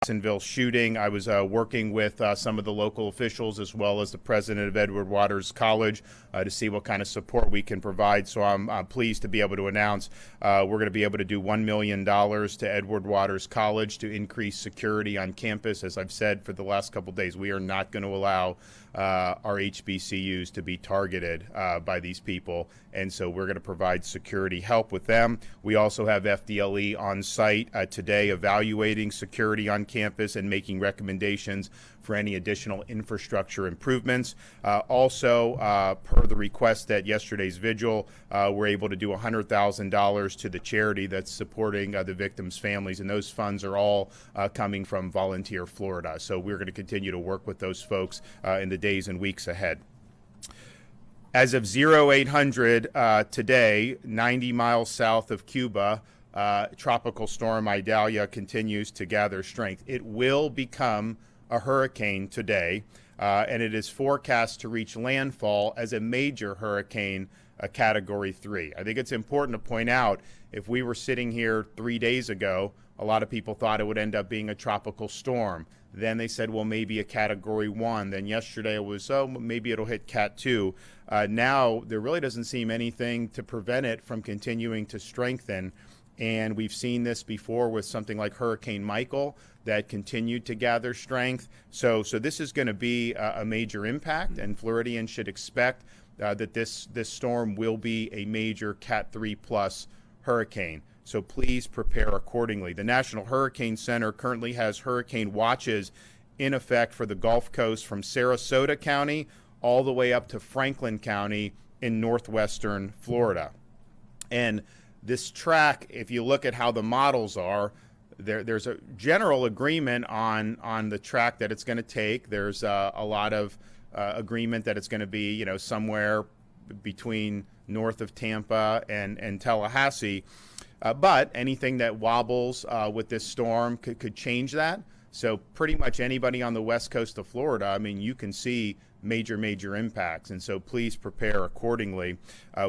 Jacksonville shooting. I was working with some of the local officials as well as the president of Edward Waters College to see what kind of support we can provide. So I'm pleased to be able to announce we're going to be able to do $1 million to Edward Waters College to increase security on campus. As I've said for the last couple of days, we are not going to allow our HBCUs to be targeted by these people, and so we're going to provide security help with them. We also have FDLE on site today evaluating security on campus and making recommendations for any additional infrastructure improvements. Also, per the request at yesterday's vigil, we're able to do $100,000 to the charity that's supporting the victims' families, and those funds are all coming from Volunteer Florida. So we're going to continue to work with those folks in the days and weeks ahead. As of 0800 today, 90 miles south of Cuba, Tropical Storm Idalia continues to gather strength. It will become a hurricane today, and it is forecast to reach landfall as a major hurricane, a Category 3. I think it's important to point out, if we were sitting here 3 days ago, a lot of people thought it would end up being a tropical storm. Then they said, well, maybe a Category 1. Then yesterday it was, oh, maybe it'll hit Cat 2. Now there really doesn't seem anything to prevent it from continuing to strengthen. And we've seen this before with something like Hurricane Michael that continued to gather strength. So this is going to be a major impact, and Floridians should expect that this storm will be a major Cat 3 plus hurricane. So please prepare accordingly. The National Hurricane Center currently has hurricane watches in effect for the Gulf Coast from Sarasota County all the way up to Franklin County in northwestern Florida. And this track, if you look at how the models are, there's a general agreement on the track that it's going to take. There's a lot of agreement that it's going to be, somewhere between north of Tampa and Tallahassee. But anything that wobbles with this storm could change that. So pretty much anybody on the west coast of Florida, you can see major impacts. And so please prepare accordingly.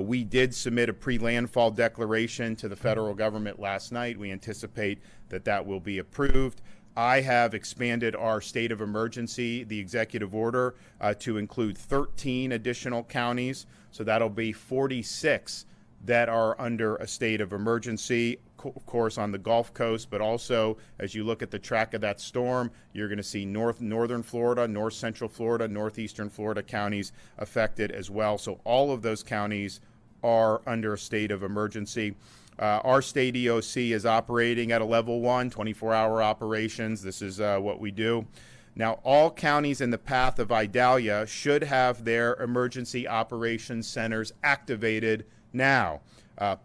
We did submit a pre-landfall declaration to the federal government last night. We anticipate that will be approved. I have expanded our state of emergency, the executive order, to include 13 additional counties. So that'll be 46 that are under a state of emergency, of course, on the Gulf Coast, but also as you look at the track of that storm, you're going to see northern Florida, north central Florida, northeastern Florida counties affected as well. So all of those counties are under a state of emergency. Our state EOC is operating at a level 1, 24-hour operations. This is what we do. Now, all counties in the path of Idalia should have their emergency operations centers activated now.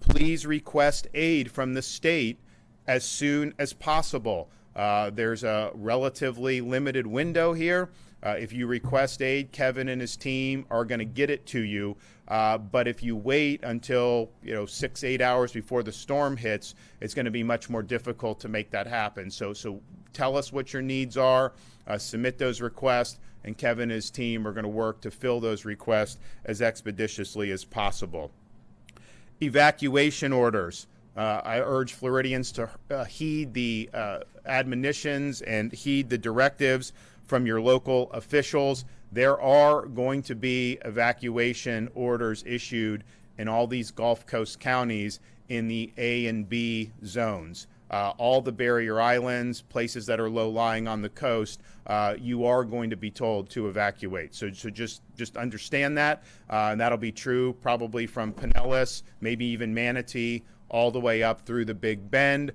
Please request aid from the state as soon as possible. There's a relatively limited window here. If you request aid, Kevin and his team are going to get it to you. But if you wait until 6-8 hours before the storm hits, it's going to be much more difficult to make that happen. So tell us what your needs are, submit those requests, and Kevin and his team are going to work to fill those requests as expeditiously as possible. Evacuation orders. I urge Floridians to heed the admonitions and heed the directives from your local officials. There are going to be evacuation orders issued in all these Gulf Coast counties in the A and B zones. All the barrier islands, places that are low-lying on the coast, you are going to be told to evacuate. So just understand that, and that'll be true probably from Pinellas, maybe even Manatee, all the way up through the Big Bend.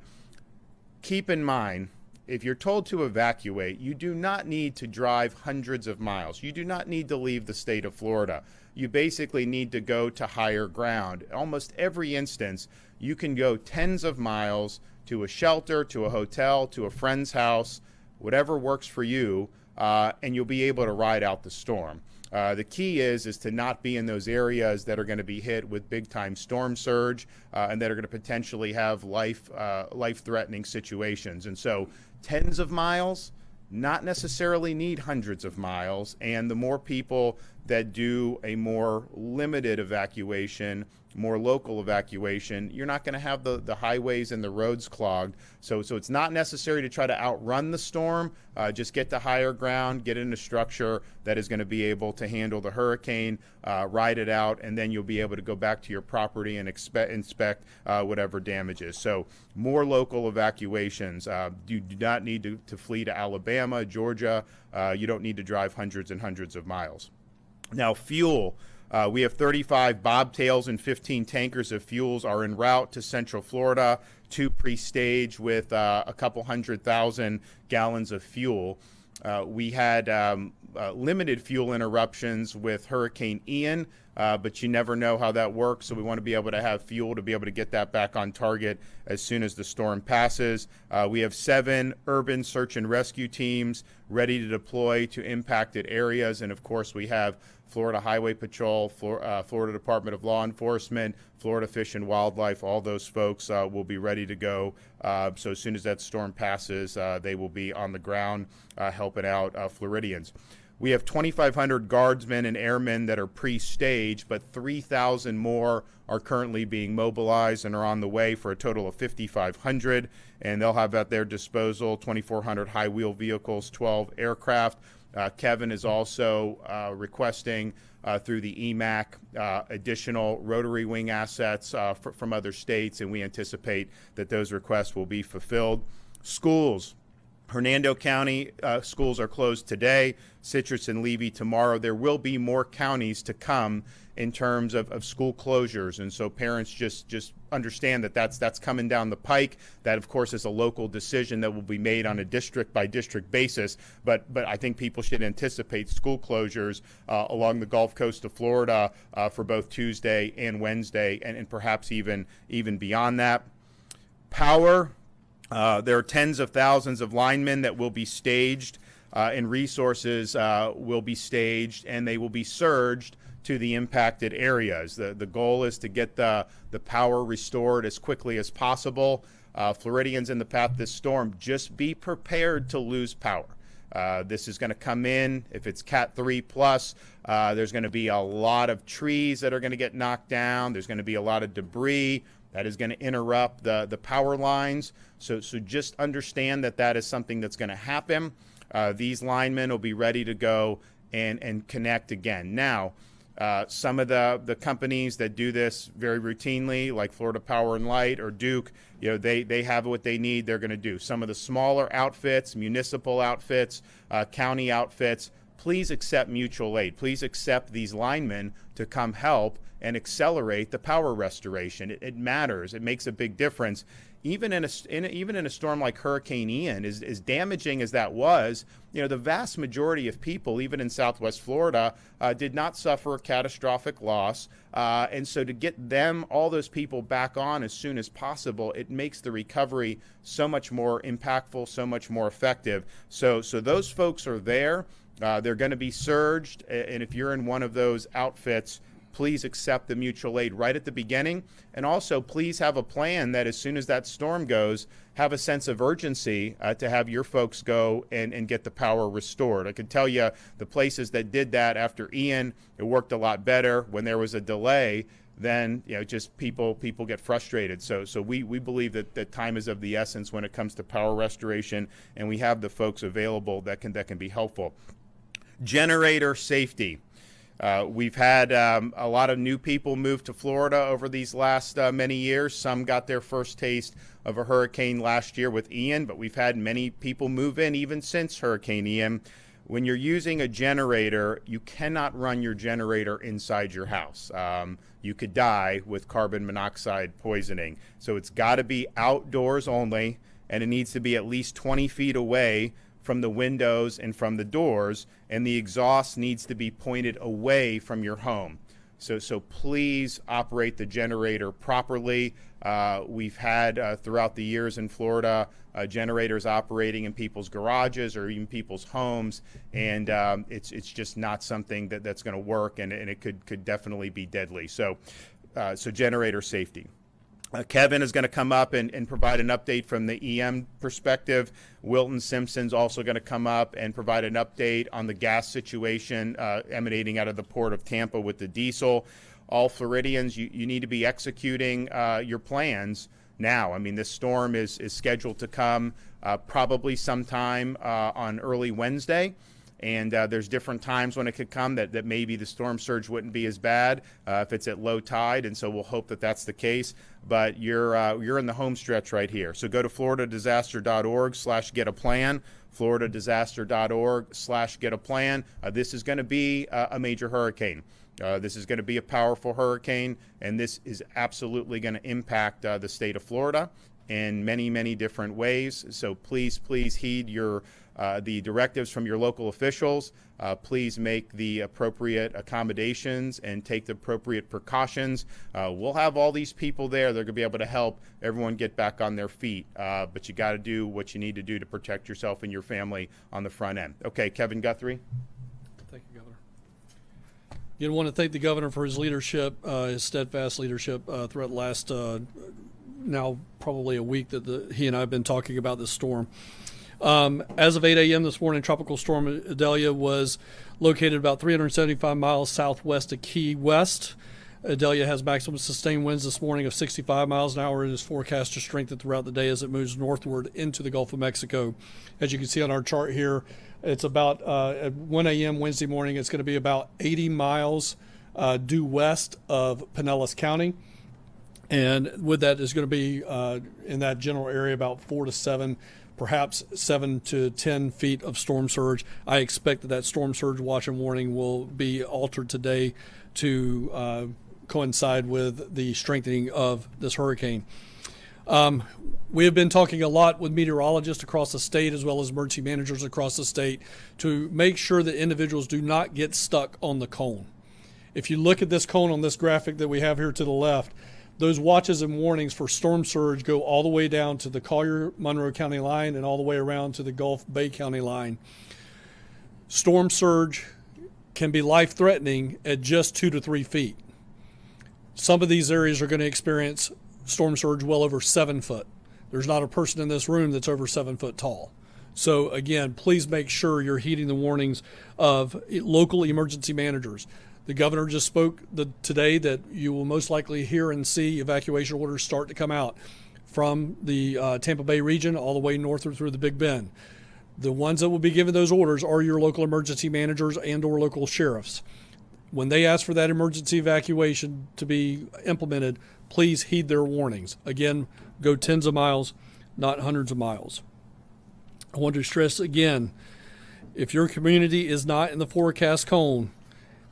Keep in mind, if you're told to evacuate, you do not need to drive hundreds of miles. You do not need to leave the state of Florida. You basically need to go to higher ground. Almost every instance, you can go tens of miles to a shelter, to a hotel, to a friend's house, whatever works for you, and you'll be able to ride out the storm. The key is to not be in those areas that are going to be hit with big-time storm surge and that are going to potentially have life-threatening situations. And so tens of miles, not necessarily need hundreds of miles, and the more people that do a more limited evacuation, more local evacuation, you're not going to have the highways and the roads clogged. So it's not necessary to try to outrun the storm. Just get to higher ground, get in a structure that is going to be able to handle the hurricane, ride it out, and then you'll be able to go back to your property and inspect whatever damages. So more local evacuations. You do not need to flee to Alabama, Georgia. You don't need to drive hundreds and hundreds of miles. Now, fuel. We have 35 bobtails and 15 tankers of fuels are en route to Central Florida, 2 pre-staged with a couple 100,000 gallons of fuel. We had limited fuel interruptions with Hurricane Ian, but you never know how that works, so we want to be able to have fuel to be able to get that back on target as soon as the storm passes. We have 7 urban search and rescue teams ready to deploy to impacted areas, and of course we have Florida Highway Patrol, Florida Department of Law Enforcement, Florida Fish and Wildlife, all those folks will be ready to go. So as soon as that storm passes, they will be on the ground helping out Floridians. We have 2,500 guardsmen and airmen that are pre-staged, but 3,000 more are currently being mobilized and are on the way for a total of 5,500. And they'll have at their disposal 2,400 high-wheel vehicles, 12 aircraft. Kevin is also requesting through the EMAC additional rotary wing assets from other states, and we anticipate that those requests will be fulfilled. Schools. Hernando County schools are closed today, Citrus and Levy tomorrow. There will be more counties to come in terms of school closures, and so parents just understand that that's coming down the pike. That, of course, is a local decision that will be made on a district-by-district basis, but I think people should anticipate school closures along the Gulf Coast of Florida for both Tuesday and Wednesday, and perhaps even beyond that. Power. There are tens of thousands of linemen that will be staged, and resources will be staged, and they will be surged to the impacted areas. The goal is to get the power restored as quickly as possible. Floridians in the path of this storm, just be prepared to lose power. This is going to come in, if it's Cat 3 plus, there's going to be a lot of trees that are going to get knocked down. There's going to be a lot of debris that is going to interrupt the power lines. So just understand that is something that's going to happen. These linemen will be ready to go and connect again. Now, some of the companies that do this very routinely, like Florida Power and Light or Duke, they have what they need, they're going to do. Some of the smaller outfits, municipal outfits, county outfits, please accept mutual aid. Please accept these linemen to come help and accelerate the power restoration. It matters. It makes a big difference. Even in a storm like Hurricane Ian, as damaging as that was, the vast majority of people, even in Southwest Florida, did not suffer a catastrophic loss. And so to get all those people back on as soon as possible, it makes the recovery so much more impactful, so much more effective. So those folks are there. They're going to be surged. And if you're in one of those outfits, please accept the mutual aid right at the beginning. And also, please have a plan that as soon as that storm goes, have a sense of urgency to have your folks go and get the power restored. I can tell you the places that did that after Ian, it worked a lot better. When there was a delay, then just people get frustrated. So we believe that time is of the essence when it comes to power restoration, and we have the folks available that can be helpful. Generator safety. We've had a lot of new people move to Florida over these last many years. Some got their first taste of a hurricane last year with Ian, but we've had many people move in even since Hurricane Ian. When you're using a generator, you cannot run your generator inside your house. You could die with carbon monoxide poisoning. So it's got to be outdoors only, and it needs to be at least 20 feet away from the windows and from the doors, and the exhaust needs to be pointed away from your home. So please operate the generator properly. We've had throughout the years in Florida generators operating in people's garages or even people's homes, and it's just not something that's going to work, and it could definitely be deadly. So generator safety. Kevin is going to come up and provide an update from the EM perspective. Wilton Simpson's also going to come up and provide an update on the gas situation emanating out of the port of Tampa with the diesel. All Floridians, you need to be executing your plans now. I mean, this storm is scheduled to come probably sometime on early Wednesday. And there's different times when it could come that maybe the storm surge wouldn't be as bad if it's at low tide, and so we'll hope that that's the case. But you're in the home stretch right here. So go to floridadisaster.org/get-a-plan, floridadisaster.org/get-a-plan. This is going to be a major hurricane. This is going to be a powerful hurricane, and this is absolutely going to impact the state of Florida in many, many different ways. So please heed the directives from your local officials. Please make the appropriate accommodations and take the appropriate precautions. We'll have all these people there. They're going to be able to help everyone get back on their feet. But you got to do what you need to do to protect yourself and your family on the front end. Okay, Kevin Guthrie. Thank you, Governor. Again, I want to thank the governor for his leadership, his steadfast leadership throughout the last now probably a week that he and I have been talking about this storm. As of 8 a.m. this morning, Tropical Storm Idalia was located about 375 miles southwest of Key West. Idalia has maximum sustained winds this morning of 65 miles an hour and is forecast to strengthen throughout the day as it moves northward into the Gulf of Mexico. As you can see on our chart here, it's about at 1 a.m. Wednesday morning, it's going to be about 80 miles due west of Pinellas County. And with that is going to be in that general area about 4 to 7, perhaps 7 to 10 feet of storm surge. I expect that storm surge watch and warning will be altered today to coincide with the strengthening of this hurricane. We have been talking a lot with meteorologists across the state as well as emergency managers across the state to make sure that individuals do not get stuck on the cone. If you look at this cone on this graphic that we have here to the left, those watches and warnings for storm surge go all the way down to the Collier-Monroe County line and all the way around to the Gulf Bay County line. Storm surge can be life-threatening at just 2 to 3 feet. Some of these areas are going to experience storm surge well over 7 foot. There's not a person in this room that's over 7 foot tall. So again, please make sure you're heeding the warnings of local emergency managers. The governor just spoke today that you will most likely hear and see evacuation orders start to come out from the Tampa Bay region all the way northward through the Big Bend. The ones that will be given those orders are your local emergency managers and or local sheriffs. When they ask for that emergency evacuation to be implemented, please heed their warnings. Again, go tens of miles, not hundreds of miles. I want to stress again, if your community is not in the forecast cone,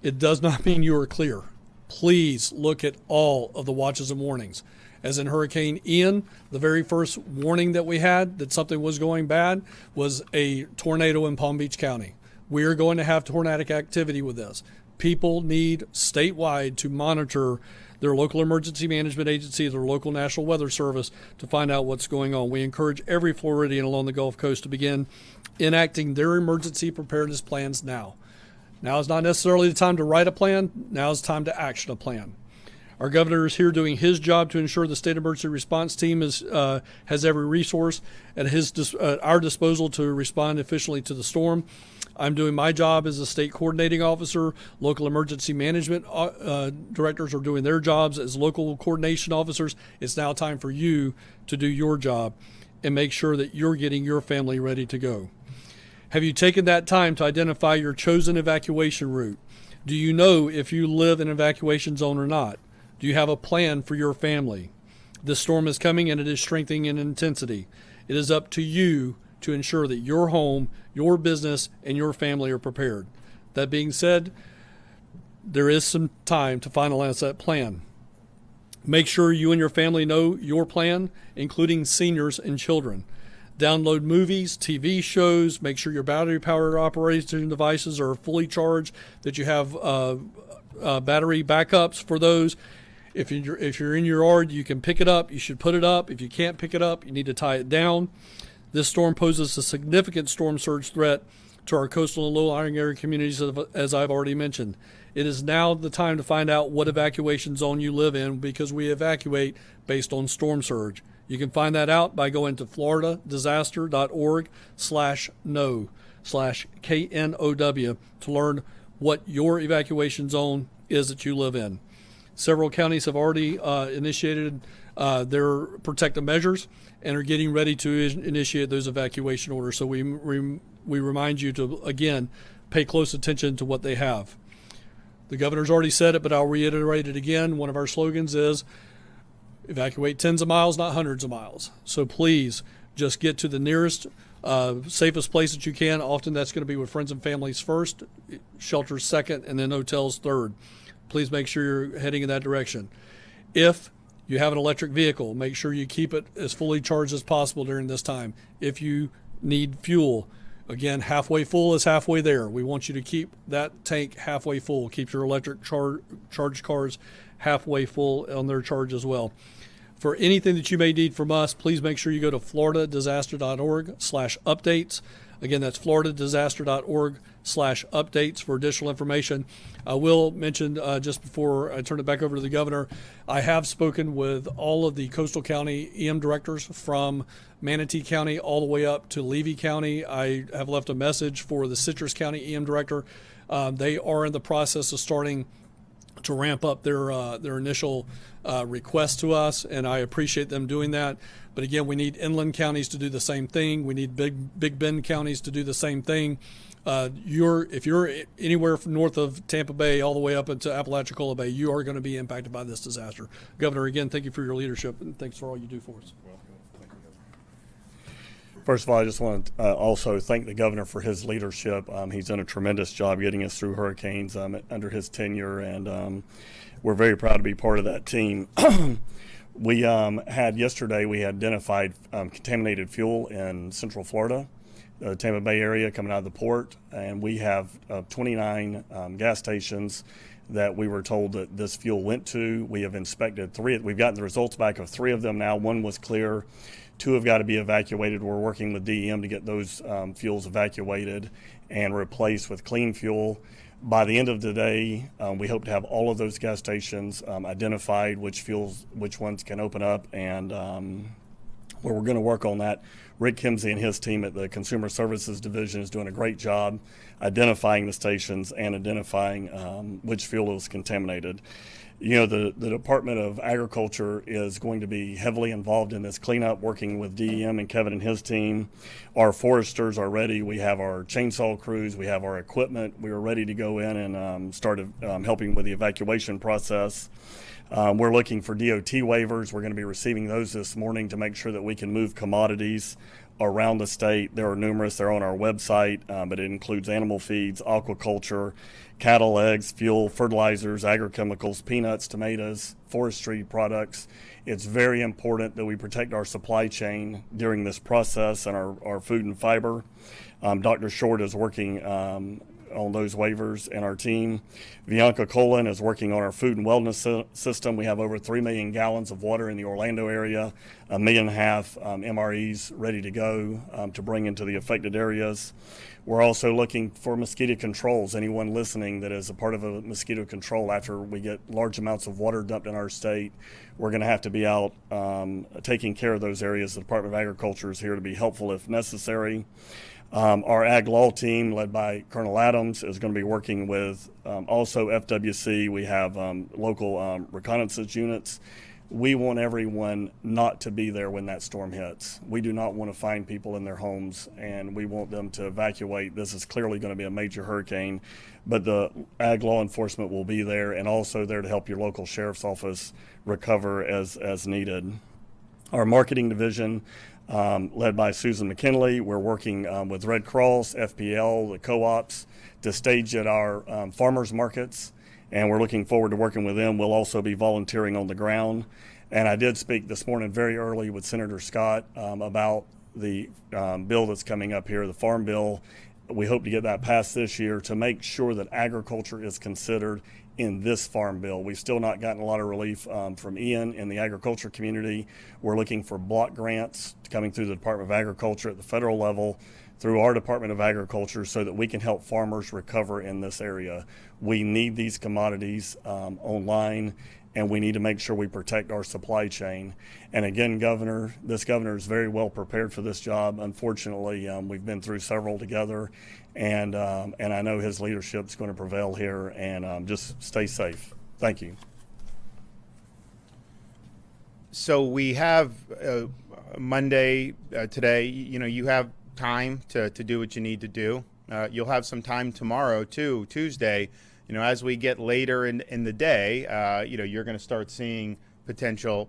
it does not mean you are clear. Please look at all of the watches and warnings. As in Hurricane Ian, the very first warning that we had that something was going bad was a tornado in Palm Beach County. We are going to have tornadic activity with this. People need statewide to monitor their local emergency management agency, their local National Weather Service to find out what's going on. We encourage every Floridian along the Gulf Coast to begin enacting their emergency preparedness plans now. Now is not necessarily the time to write a plan. Now is the time to action a plan. Our governor is here doing his job to ensure the state emergency response team has every resource at our disposal to respond efficiently to the storm. I'm doing my job as a state coordinating officer. Local emergency management directors are doing their jobs as local coordination officers. It's now time for you to do your job and make sure that you're getting your family ready to go. Have you taken that time to identify your chosen evacuation route? Do you know if you live in an evacuation zone or not? Do you have a plan for your family? This storm is coming and it is strengthening in intensity. It is up to you to ensure that your home, your business, and your family are prepared. That being said, there is some time to finalize that plan. Make sure you and your family know your plan, including seniors and children. Download movies, TV shows, make sure your battery-powered operation devices are fully charged, that you have battery backups for those. If you're in your yard, you can pick it up. You should put it up. If you can't pick it up, you need to tie it down. This storm poses a significant storm surge threat to our coastal and low-lying area communities, as I've already mentioned. It is now the time to find out what evacuation zone you live in, because we evacuate based on storm surge. You can find that out by going to floridadisaster.org/know/KNOW to learn what your evacuation zone is that you live in. Several counties have already initiated their protective measures and are getting ready to initiate those evacuation orders. So we remind you to, again, pay close attention to what they have. The governor's already said it, but I'll reiterate it again. One of our slogans is evacuate tens of miles, not hundreds of miles. So please just get to the nearest, safest place that you can. Often that's going to be with friends and families first, shelters second, and then hotels third. Please make sure you're heading in that direction. If you have an electric vehicle, make sure you keep it as fully charged as possible during this time. If you need fuel, again, halfway full is halfway there. We want you to keep that tank halfway full. Keep your electric charged cars halfway full on their charge as well. For anything that you may need from us, please make sure you go to floridadisaster.org/updates. Again, that's floridadisaster.org/updates for additional information. I will mention just before I turn it back over to the governor, I have spoken with all of the coastal county EM directors from Manatee County all the way up to Levy County. I have left a message for the Citrus County EM director. They are in the process of starting to ramp up their initial request to us, and I appreciate them doing that. But again, we need inland counties to do the same thing. We need Big Bend counties to do the same thing. If you're anywhere from north of Tampa Bay all the way up into Apalachicola Bay, you are going to be impacted by this disaster. Governor, again, thank you for your leadership, and thanks for all you do for us. First of all, I just want to also thank the governor for his leadership. He's done a tremendous job getting us through hurricanes under his tenure, and we're very proud to be part of that team. We had identified contaminated fuel in Central Florida, the Tampa Bay area coming out of the port, and we have 29 gas stations that we were told that this fuel went to. We have inspected 3. We've gotten the results back of 3 of them now. 1 was clear. 2 have got to be evacuated. We're working with DEM to get those fuels evacuated and replaced with clean fuel. By the end of the day, we hope to have all of those gas stations identified, which ones can open up, and we're going to work on that. Rick Kimsey and his team at the Consumer Services Division is doing a great job identifying the stations and identifying which fuel is contaminated. You know, the Department of Agriculture is going to be heavily involved in this cleanup, working with DEM and Kevin and his team. Our foresters are ready. We have our chainsaw crews. We have our equipment. We are ready to go in and start helping with the evacuation process. We're looking for DOT waivers. We're going to be receiving those this morning to make sure that we can move commodities around the state. There are numerous. They're on our website, but it includes animal feeds, aquaculture, cattle, eggs, fuel, fertilizers, agrochemicals, peanuts, tomatoes, forestry products. It's very important that we protect our supply chain during this process and our food and fiber. Dr. Short is working on those waivers, and our team. Bianca Colin is working on our food and wellness system. We have over 3 million gallons of water in the Orlando area, 1.5 million MREs ready to go to bring into the affected areas. We're also looking for mosquito controls. Anyone listening that is a part of a mosquito control, after we get large amounts of water dumped in our state, we're going to have to be out taking care of those areas. The Department of Agriculture is here to be helpful if necessary. Our Ag Law team, led by Colonel Adams, is going to be working with also FWC. We have local reconnaissance units. We want everyone not to be there when that storm hits. We do not want to find people in their homes, and we want them to evacuate. This is clearly going to be a major hurricane, but the Ag Law enforcement will be there and also there to help your local sheriff's office recover as needed. Our marketing division, led by Susan McKinley, we're working with Red Cross, FPL, the co-ops to stage at our farmers markets, and we're looking forward to working with them. We'll also be volunteering on the ground. And I did speak this morning very early with Senator Scott about the bill that's coming up here, the Farm Bill. We hope to get that passed this year to make sure that agriculture is considered in this Farm Bill. We've still not gotten a lot of relief from Ian in the agriculture community. We're looking for block grants coming through the Department of Agriculture at the federal level through our Department of Agriculture so that we can help farmers recover in this area. We need these commodities online, and we need to make sure we protect our supply chain. And again, this governor is very well prepared for this job. Unfortunately, we've been through several together, and I know his leadership is going to prevail here. And just stay safe. Thank you. So we have Monday today. You know, you have time to do what you need to do. You'll have some time tomorrow too, Tuesday. You know, as we get later in the day, you know, you're going to start seeing potential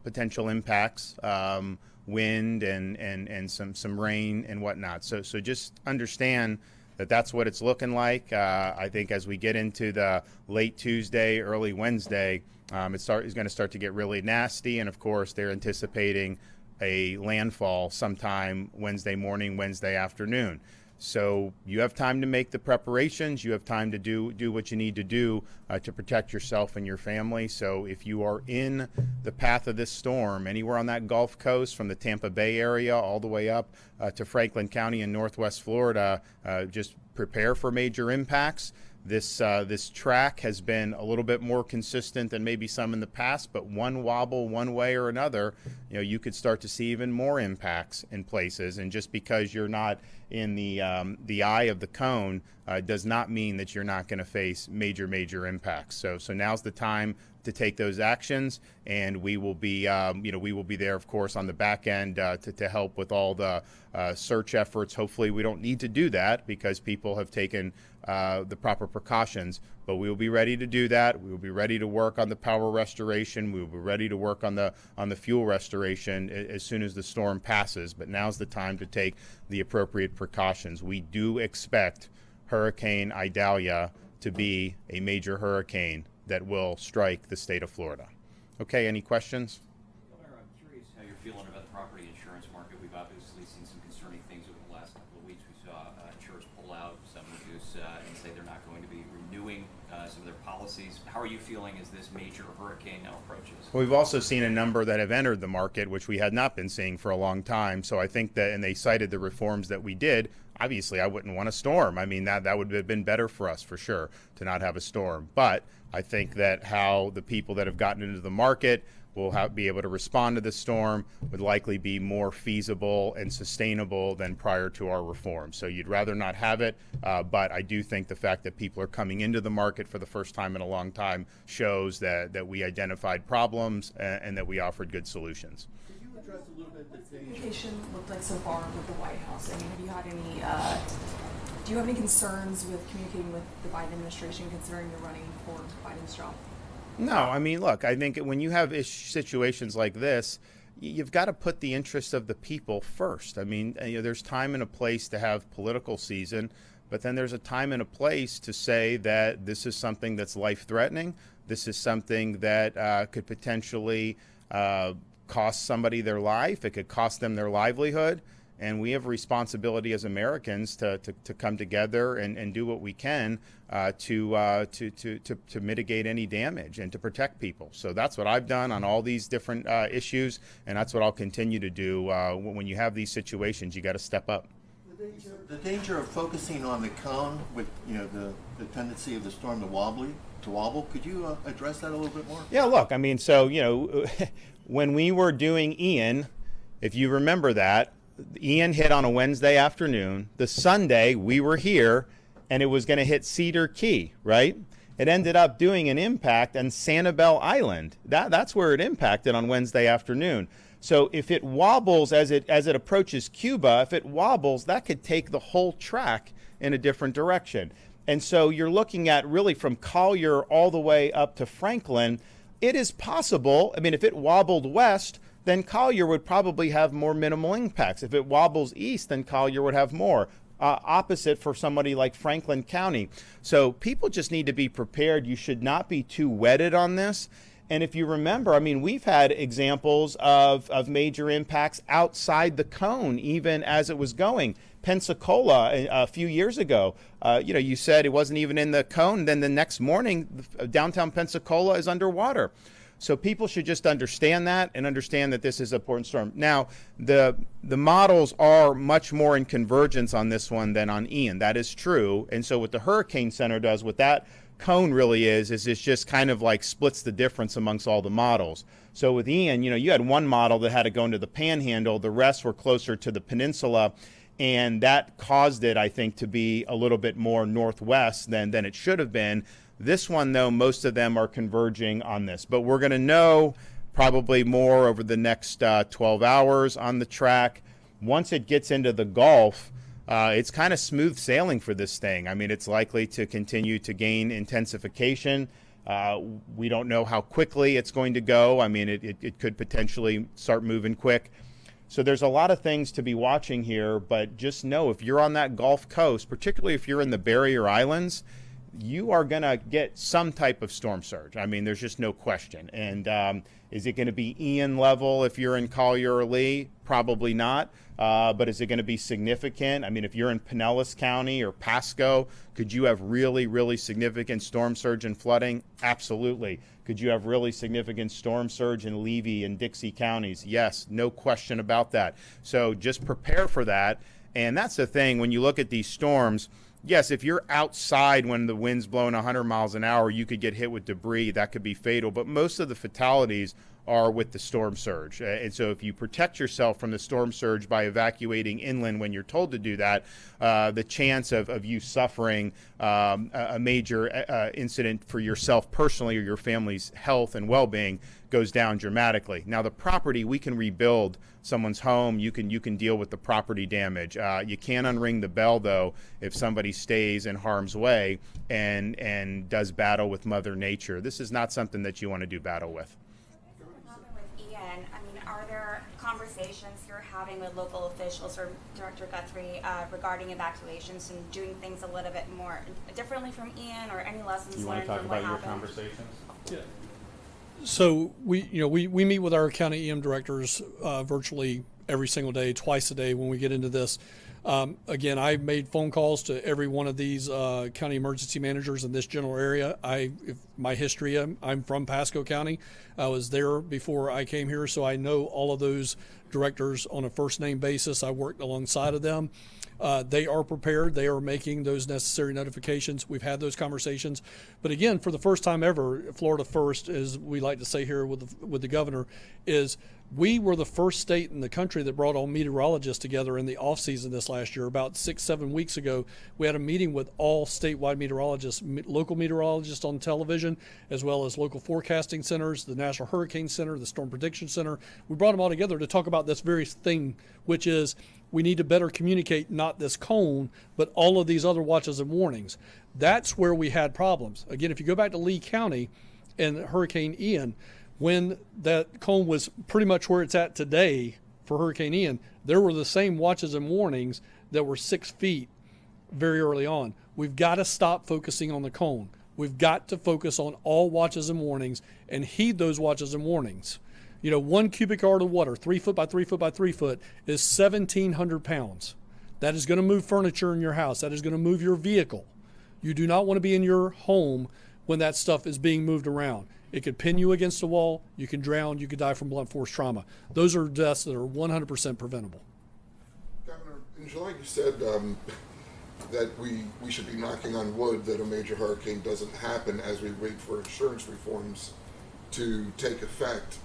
impacts, wind and some rain and whatnot. So just understand that that's what it's looking like. I think as we get into the late Tuesday, early Wednesday, it's going to start to get really nasty. And of course, they're anticipating a landfall sometime Wednesday morning, Wednesday afternoon. So you have time to make the preparations. You have time to do what you need to do to protect yourself and your family. So if you are in the path of this storm, anywhere on that Gulf Coast, from the Tampa Bay area all the way up to Franklin County in Northwest Florida, just prepare for major impacts. This track has been a little bit more consistent than maybe some in the past, but one wobble one way or another, you know, you could start to see even more impacts in places. And just because you're not in the eye of the cone does not mean that you're not going to face major impacts. So now's the time to take those actions, and we will be we will be there, of course, on the back end to help with all the search efforts. Hopefully we don't need to do that because people have taken the proper precautions, but we will be ready to do that. We will be ready to work on the power restoration. We will be ready to work on the fuel restoration as soon as the storm passes. But now's the time to take the appropriate precautions. We do expect Hurricane Idalia to be a major hurricane that will strike the state of Florida. Okay, any questions? Governor, I'm curious how you're feeling about the property insurance market. We've obviously seen some concerning things over the last couple of weeks. We saw insurers pull out, some reduce, and say they're not going to be renewing some of their policies. How are you feeling as this major hurricane now approaches? Well, we've also seen a number that have entered the market, which we had not been seeing for a long time. So I think that, and they cited the reforms that we did. Obviously, I wouldn't want a storm. I mean, that would have been better for us, for sure, to not have a storm. But I think that how the people that have gotten into the market will be able to respond to the storm would likely be more feasible and sustainable than prior to our reform. So you'd rather not have it, but I do think the fact that people are coming into the market for the first time in a long time shows that we identified problems and that we offered good solutions. Address a little bit the communication looked like so far with the White House. I mean, have you had any? Do you have any concerns with communicating with the Biden administration, considering you're running for Biden's job? No, I mean, look, I think when you have situations like this, you've got to put the interests of the people first. I mean, there's time and a place to have political season, but then there's a time and a place to say that this is something that's life-threatening. This is something that could potentially cost somebody their life. It could cost them their livelihood. And we have a responsibility as Americans to come together and do what we can to mitigate any damage and to protect people. So that's what I've done on all these different issues, and that's what I'll continue to do. When you have these situations, you got to step up. The danger of focusing on the cone with the tendency of the storm to wobble. Could you address that a little bit more? Yeah, look, I mean, so when we were doing Ian, if you remember that, Ian hit on a Wednesday afternoon. The Sunday we were here, and it was going to hit Cedar Key, right? It ended up doing an impact on Sanibel Island. That's where it impacted on Wednesday afternoon. So if it wobbles as it approaches Cuba, if it wobbles, that could take the whole track in a different direction. And so you're looking at really from Collier all the way up to Franklin. It is possible. I mean, if it wobbled west, then Collier would probably have more minimal impacts. If it wobbles east, then Collier would have more. Opposite for somebody like Franklin County. So people just need to be prepared. You should not be too wedded on this. And if you remember, I mean, we've had examples of major impacts outside the cone, even as it was going. Pensacola a few years ago, you said it wasn't even in the cone. Then the next morning, downtown Pensacola is underwater. So people should just understand that and understand that this is an important storm. Now, the models are much more in convergence on this one than on Ian. That is true. And so what the Hurricane Center does, what that cone really is it's just kind of like splits the difference amongst all the models. So with Ian, you had one model that had to go into the panhandle. The rest were closer to the peninsula. And that caused it, I think, to be a little bit more northwest than it should have been. This one, though, most of them are converging on this. But we're going to know probably more over the next 12 hours on the track. Once it gets into the Gulf, it's kind of smooth sailing for this thing. I mean, it's likely to continue to gain intensification. We don't know how quickly it's going to go. I mean, it could potentially start moving quick. So there's a lot of things to be watching here, but just know if you're on that Gulf Coast, particularly if you're in the Barrier Islands, you are going to get some type of storm surge. I mean, there's just no question. And is it going to be Ian level if you're in Collier or Lee? Probably not. But is it going to be significant? I mean, if you're in Pinellas County or Pasco, could you have really, really significant storm surge and flooding? Absolutely. Could you have really significant storm surge in Levy and Dixie counties? Yes, no question about that. So just prepare for that. And that's the thing, when you look at these storms, yes, if you're outside when the wind's blowing 100 miles an hour, you could get hit with debris. That could be fatal. But most of the fatalities are with the storm surge. And so if you protect yourself from the storm surge by evacuating inland when you're told to do that, the chance of you suffering a major incident for yourself personally or your family's health and well-being goes down dramatically. Now, the property, we can rebuild someone's home. You can deal with the property damage. You can't unring the bell, though, if somebody stays in harm's way and does battle with Mother Nature. This is not something that you want to do battle with. With Ian, I mean, are there conversations you're having with local officials or Director Guthrie regarding evacuations and doing things a little bit more differently from Ian, or any lessons learned from what happened? conversations? Yeah. So we meet with our county EM directors virtually every single day, twice a day when we get into this. Again, I've made phone calls to every one of these county emergency managers in this general area. My history, I'm from Pasco County. I was there before I came here, so I know all of those directors on a first name basis. I worked alongside of them. They are prepared. They are making those necessary notifications. We've had those conversations. But again, for the first time ever, Florida first, as we like to say here with the governor, is we were the first state in the country that brought all meteorologists together in the off season this last year. About 6-7 weeks ago, we had a meeting with all statewide meteorologists, local meteorologists on television, as well as local forecasting centers, the National Hurricane Center, the Storm Prediction Center. We brought them all together to talk about this very thing, which is we need to better communicate not this cone, but all of these other watches and warnings. That's where we had problems. Again, if you go back to Lee County and Hurricane Ian, when that cone was pretty much where it's at today for Hurricane Ian, there were the same watches and warnings that were 6 feet very early on. We've got to stop focusing on the cone. We've got to focus on all watches and warnings and heed those watches and warnings. 1 cubic yard of water, 3 foot by 3 foot by 3 foot, is 1,700 pounds. That is going to move furniture in your house. That is going to move your vehicle. You do not want to be in your home when that stuff is being moved around. It could pin you against a wall. You can drown. You could die from blunt force trauma. Those are deaths that are 100% preventable. Governor, in July you said that we should be knocking on wood that a major hurricane doesn't happen as we wait for insurance reforms to take effect.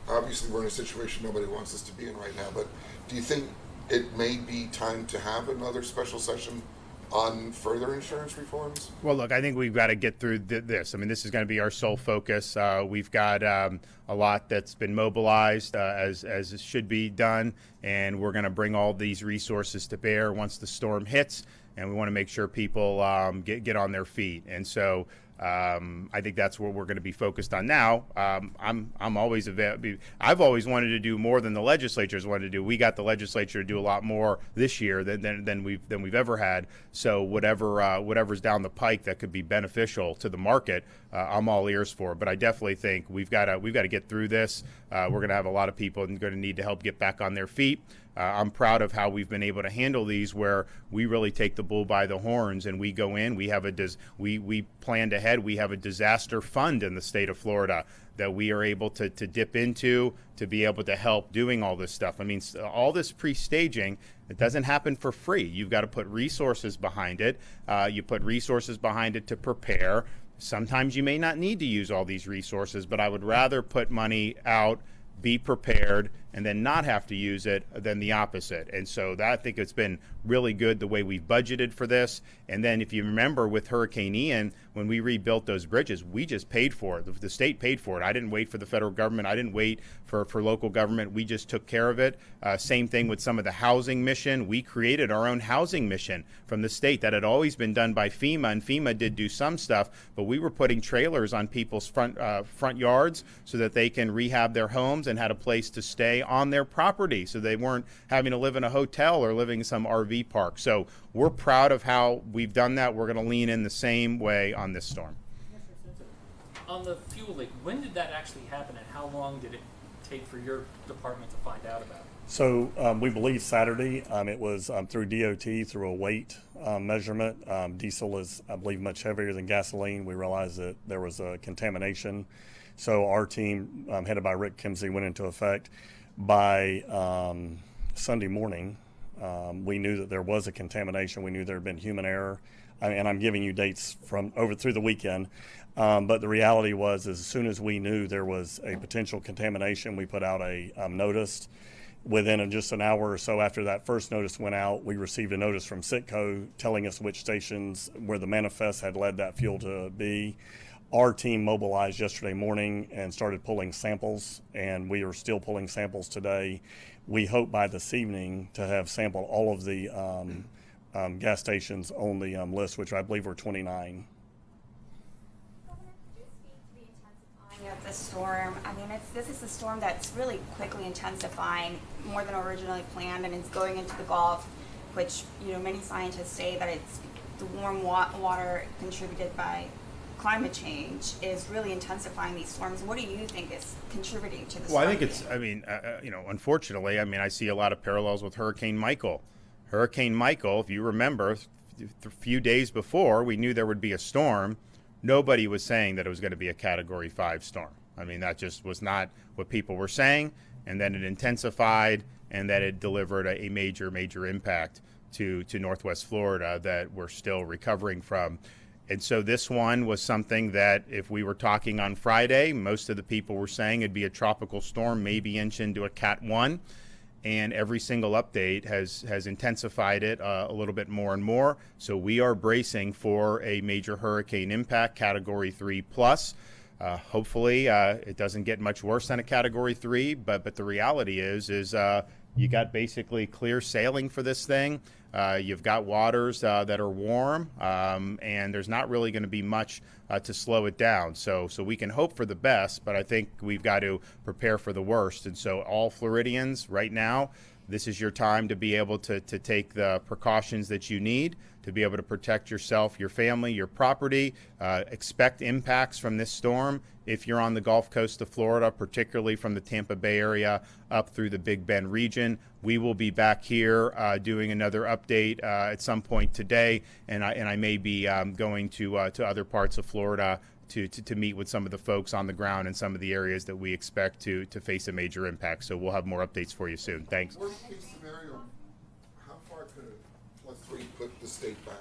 Obviously, we're in a situation nobody wants us to be in right now, but do you think it may be time to have another special session on further insurance reforms? Well, look, I think we've got to get through this. I mean, this is going to be our sole focus. We've got a lot that's been mobilized as it should be done, and we're going to bring all these resources to bear once the storm hits, and we want to make sure people get on their feet. And so I think that's what we're going to be focused on now. I'm always I've always wanted to do more than the legislature's wanted to do. We got the legislature to do a lot more this year than we've ever had. So whatever's down the pike that could be beneficial to the market, I'm all ears for. But I definitely think we've got to get through this. We're going to have a lot of people and going to need to help get back on their feet. I'm proud of how we've been able to handle these, where we really take the bull by the horns and we go in. We have we planned ahead. We have a disaster fund in the state of Florida that we are able to dip into to be able to help doing all this stuff. I mean, all this pre-staging, it doesn't happen for free. You've got to put resources behind it. You put resources behind it to prepare. Sometimes you may not need to use all these resources, but I would rather put money out, be prepared, and then not have to use it than the opposite. And so I think it's been really good the way we've budgeted for this. And then if you remember with Hurricane Ian, when we rebuilt those bridges, we just paid for it. The state paid for it. I didn't wait for the federal government. I didn't wait for local government. We just took care of it. Same thing with some of the housing mission. We created our own housing mission from the state. That had always been done by FEMA, and FEMA did do some stuff, but we were putting trailers on people's front yards so that they can rehab their homes and had a place to stay on their property, so they weren't having to live in a hotel or living in some RV park. So we're proud of how we've done that. We're going to lean in the same way on this storm. On the fuel leak, when did that actually happen, and how long did it take for your department to find out about it? So we believe Saturday. It was through DOT, through a weight measurement. Diesel is, I believe, much heavier than gasoline. We realized that there was a contamination. So our team, headed by Rick Kimsey, went into effect. By Sunday morning, we knew that there was a contamination. We knew there had been human error. And I'm giving you dates from through the weekend. But the reality was, as soon as we knew there was a potential contamination, we put out a notice. Within just an hour or so after that first notice went out, we received a notice from Citco telling us which stations where the manifest had led that fuel to be. Our team mobilized yesterday morning and started pulling samples, and we are still pulling samples today. We hope by this evening to have sampled all of the gas stations on the list, which I believe were 29. Of the storm, I mean, this is a storm that's really quickly intensifying, more than originally planned, and it's going into the Gulf, which, you know, many scientists say that it's the warm water contributed by climate change is really intensifying these storms. What do you think is contributing to this? Well, I think it's, I mean, unfortunately, I mean, I see a lot of parallels with Hurricane Michael. Hurricane Michael, if you remember, a few days before, we knew there would be a storm. Nobody was saying that it was going to be a Category 5 storm. I mean, that just was not what people were saying. And then it intensified, and that it delivered a major, major impact to Northwest Florida that we're still recovering from. And so this one was something that if we were talking on Friday, most of the people were saying it'd be a tropical storm, maybe inch into a Cat 1. And every single update has intensified it a little bit more and more. So we are bracing for a major hurricane impact, Category 3 plus. Hopefully it doesn't get much worse than a Category 3, but the reality is you got basically clear sailing for this thing. You've got waters that are warm, and there's not really going to be much to slow it down. So we can hope for the best, but I think we've got to prepare for the worst. And so all Floridians right now, this is your time to be able to take the precautions that you need to be able to protect yourself, your family, your property. Expect impacts from this storm if you're on the Gulf Coast of Florida, particularly from the Tampa Bay area up through the Big Bend region. We will be back here doing another update at some point today, and I may be going to other parts of Florida to meet with some of the folks on the ground in some of the areas that we expect to face a major impact. So we'll have more updates for you soon. Thanks. Worst case scenario, how far could a +3 put the state back?